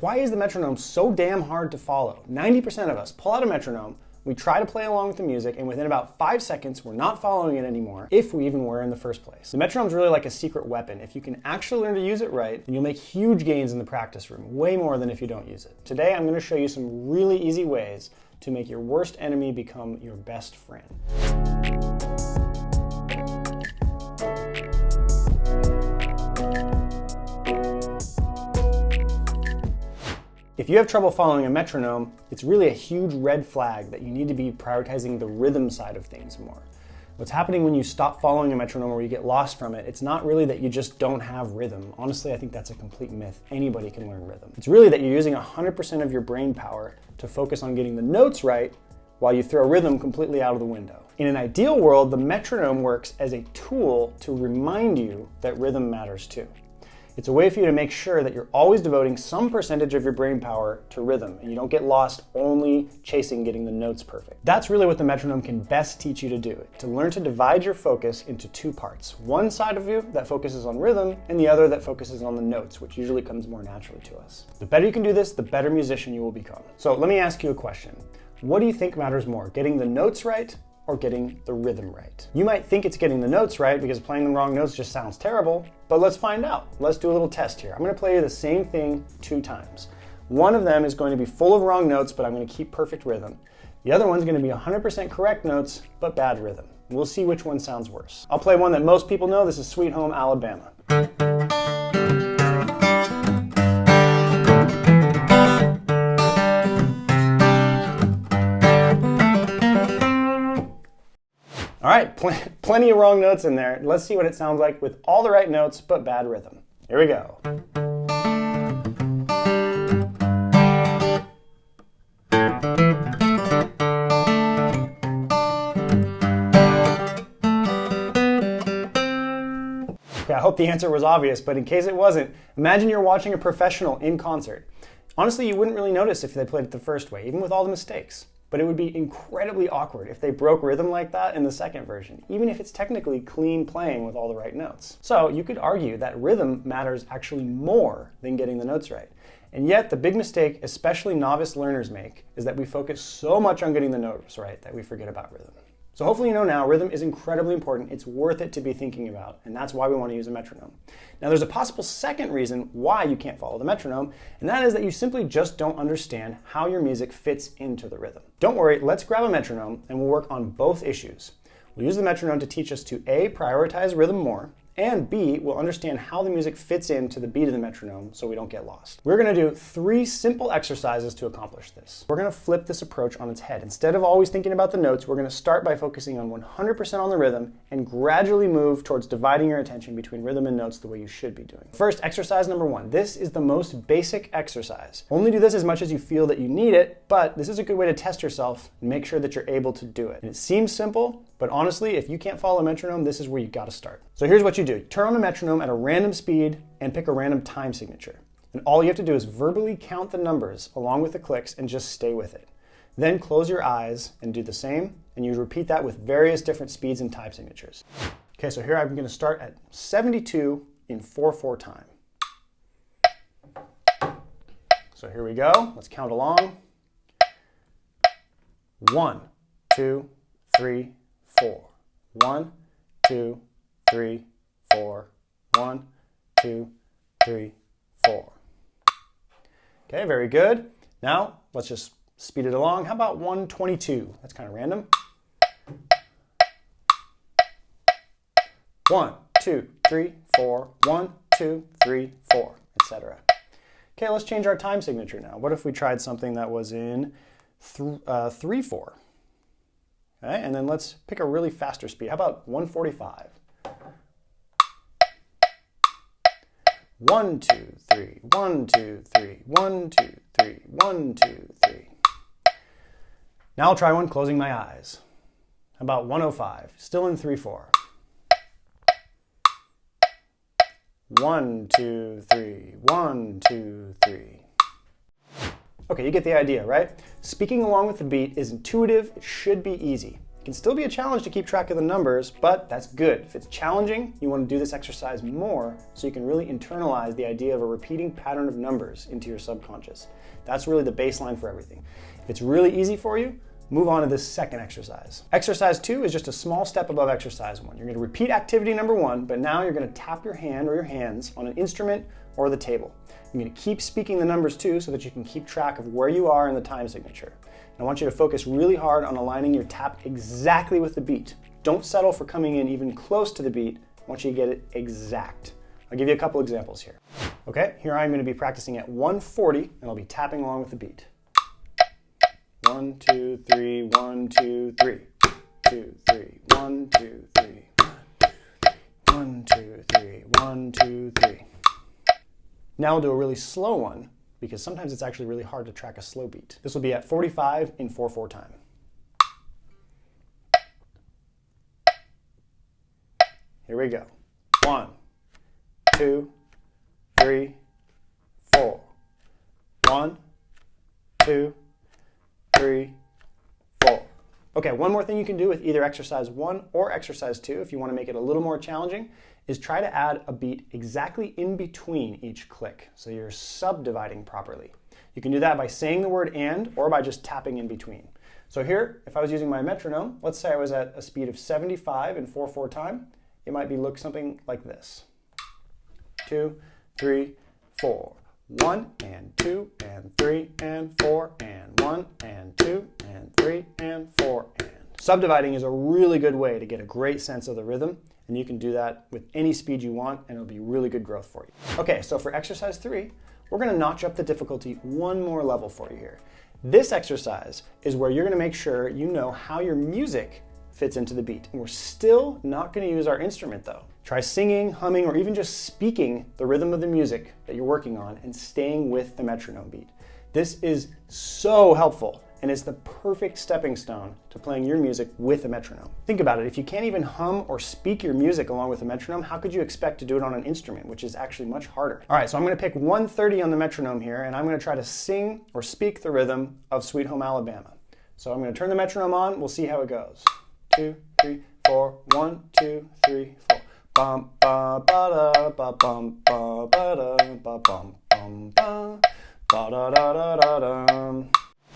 why is the metronome so damn hard to follow? 90% of us pull out a metronome, we try to play along with the music, and within about 5 seconds, we're not following it anymore, if we even were in the first place. The metronome's really like a secret weapon. If you can actually learn to use it right, then you'll make huge gains in the practice room, way more than if you don't use it. Today, I'm going to show you some really easy ways to make your worst enemy become your best friend. If you have trouble following a metronome, it's really a huge red flag that you need to be prioritizing the rhythm side of things more. What's happening when you stop following a metronome or you get lost from it, it's not really that you just don't have rhythm. Honestly, I think that's a complete myth. Anybody can learn rhythm. It's really that you're using 100% of your brain power to focus on getting the notes right while you throw rhythm completely out of the window. In an ideal world, the metronome works as a tool to remind you that rhythm matters too. It's a way for you to make sure that you're always devoting some percentage of your brain power to rhythm and you don't get lost only chasing getting the notes perfect. That's really what the metronome can best teach you to do, to learn to divide your focus into two parts. One side of you that focuses on rhythm and the other that focuses on the notes, which usually comes more naturally to us. The better you can do this, the better musician you will become. So let me ask you a question. What do you think matters more, getting the notes right or getting the rhythm right? You might think it's getting the notes right because playing the wrong notes just sounds terrible, but let's find out. Let's do a little test here. I'm going to play you the same thing 2 times. One of them is going to be full of wrong notes, but I'm going to keep perfect rhythm. The other one's going to be 100% correct notes, but bad rhythm. We'll see which one sounds worse. I'll play one that most people know. This is Sweet Home Alabama. All right, plenty of wrong notes in there. Let's see what it sounds like with all the right notes, but bad rhythm. Here we go. Okay, I hope the answer was obvious, but in case it wasn't, imagine you're watching a professional in concert. Honestly, you wouldn't really notice if they played it the first way, even with all the mistakes. But it would be incredibly awkward if they broke rhythm like that in the second version, even if it's technically clean playing with all the right notes. So you could argue that rhythm matters actually more than getting the notes right. And yet the big mistake, especially novice learners make, is that we focus so much on getting the notes right that we forget about rhythm. So hopefully you know now, rhythm is incredibly important. It's worth it to be thinking about, and that's why we want to use a metronome. Now there's a possible second reason why you can't follow the metronome, and that is that you simply just don't understand how your music fits into the rhythm. Don't worry, let's grab a metronome and we'll work on both issues. We'll use the metronome to teach us to A, prioritize rhythm more, and B, we'll understand how the music fits into the beat of the metronome so we don't get lost. We're going to do 3 simple exercises to accomplish this. We're going to flip this approach on its head. Instead of always thinking about the notes, we're going to start by focusing on 100% on the rhythm and gradually move towards dividing your attention between rhythm and notes the way you should be doing. First, exercise number 1. This is the most basic exercise. Only do this as much as you feel that you need it, but this is a good way to test yourself and make sure that you're able to do it. And it seems simple, but honestly, if you can't follow a metronome, this is where you got to start. So here's what you do. Turn on the metronome at a random speed and pick a random time signature. And all you have to do is verbally count the numbers along with the clicks and just stay with it. Then close your eyes and do the same, and you repeat that with various different speeds and time signatures. Okay, so here I'm going to start at 72 in 4/4 time. So here we go. Let's count along. 1, 2, 3, 4. 1, 2, 3, 4. 1, 2, 3, 4. Okay, very good. Now let's just speed it along. How about 122? That's kind of random. 1, 2, 3, 4. 1, 2, 3, 4, etc. Okay, let's change our time signature now. What if we tried something that was in 3/4? Okay, and then let's pick a really faster speed. How about 145? 1, 2, 3, 1, 2, 3, 1, 2, 3, 1, 2, 3. Now I'll try one closing my eyes. How about 105? Still in 3/4. 1, 2, 3, 1, 2, 3. Okay, you get the idea, right? Speaking along with the beat is intuitive, it should be easy. It can still be a challenge to keep track of the numbers, but that's good. If it's challenging, you want to do this exercise more so you can really internalize the idea of a repeating pattern of numbers into your subconscious. That's really the baseline for everything. If it's really easy for you, move on to this second exercise. Exercise 2 is just a small step above exercise 1. You're going to repeat activity number 1, but now you're going to tap your hand or your hands on an instrument or the table. You're going to keep speaking the numbers too so that you can keep track of where you are in the time signature. And I want you to focus really hard on aligning your tap exactly with the beat. Don't settle for coming in even close to the beat. I want you to get it exact. I'll give you a couple examples here. Okay, here I'm going to be practicing at 140 and I'll be tapping along with the beat. 1, 2, 3, 1, 2, 3. 2, 3, 1, 2, 3. 1, 2, 3, 1, 2, 3. Now I'll do a really slow one, because sometimes it's actually really hard to track a slow beat. This will be at 45 in 4/4 time. Here we go. 1, 2, 3, 4. 1, 2, 3, 4. Okay, one more thing you can do with either exercise 1 or exercise 2, if you want to make it a little more challenging, is try to add a beat exactly in between each click, so you're subdividing properly. You can do that by saying the word "and" or by just tapping in between. So here, if I was using my metronome, let's say I was at a speed of 75 in 4/4 time, it might look something like this. 2, 3, 4. 1 and 2 and 3 and 4 and 1 and 2 and 3 and 4 and. Subdividing is a really good way to get a great sense of the rhythm, and you can do that with any speed you want, and it'll be really good growth for you. Okay, so for exercise 3, we're going to notch up the difficulty one more level for you here. This exercise is where you're going to make sure you know how your music fits into the beat. And we're still not going to use our instrument though. Try singing, humming, or even just speaking the rhythm of the music that you're working on and staying with the metronome beat. This is so helpful, and it's the perfect stepping stone to playing your music with a metronome. Think about it, if you can't even hum or speak your music along with a metronome, how could you expect to do it on an instrument, which is actually much harder? All right, so I'm gonna pick 130 on the metronome here, and I'm gonna try to sing or speak the rhythm of Sweet Home Alabama. So I'm gonna turn the metronome on, we'll see how it goes. 2, 3, 4, 1, 2, 3, 4. Bum ba ba da ba bum ba ba da ba bum bum ba ba da da da da da.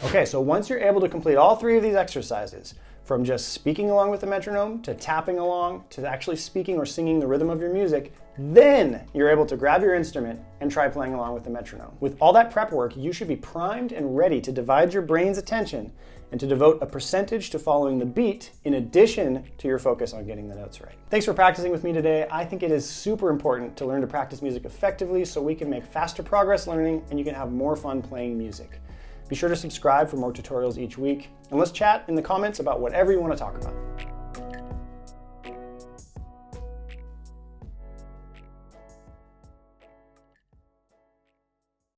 Okay, so once you're able to complete all 3 of these exercises, from just speaking along with the metronome, to tapping along, to actually speaking or singing the rhythm of your music, then you're able to grab your instrument and try playing along with the metronome. With all that prep work, you should be primed and ready to divide your brain's attention and to devote a percentage to following the beat in addition to your focus on getting the notes right. Thanks for practicing with me today. I think it is super important to learn to practice music effectively so we can make faster progress learning and you can have more fun playing music. Be sure to subscribe for more tutorials each week, and let's chat in the comments about whatever you want to talk about.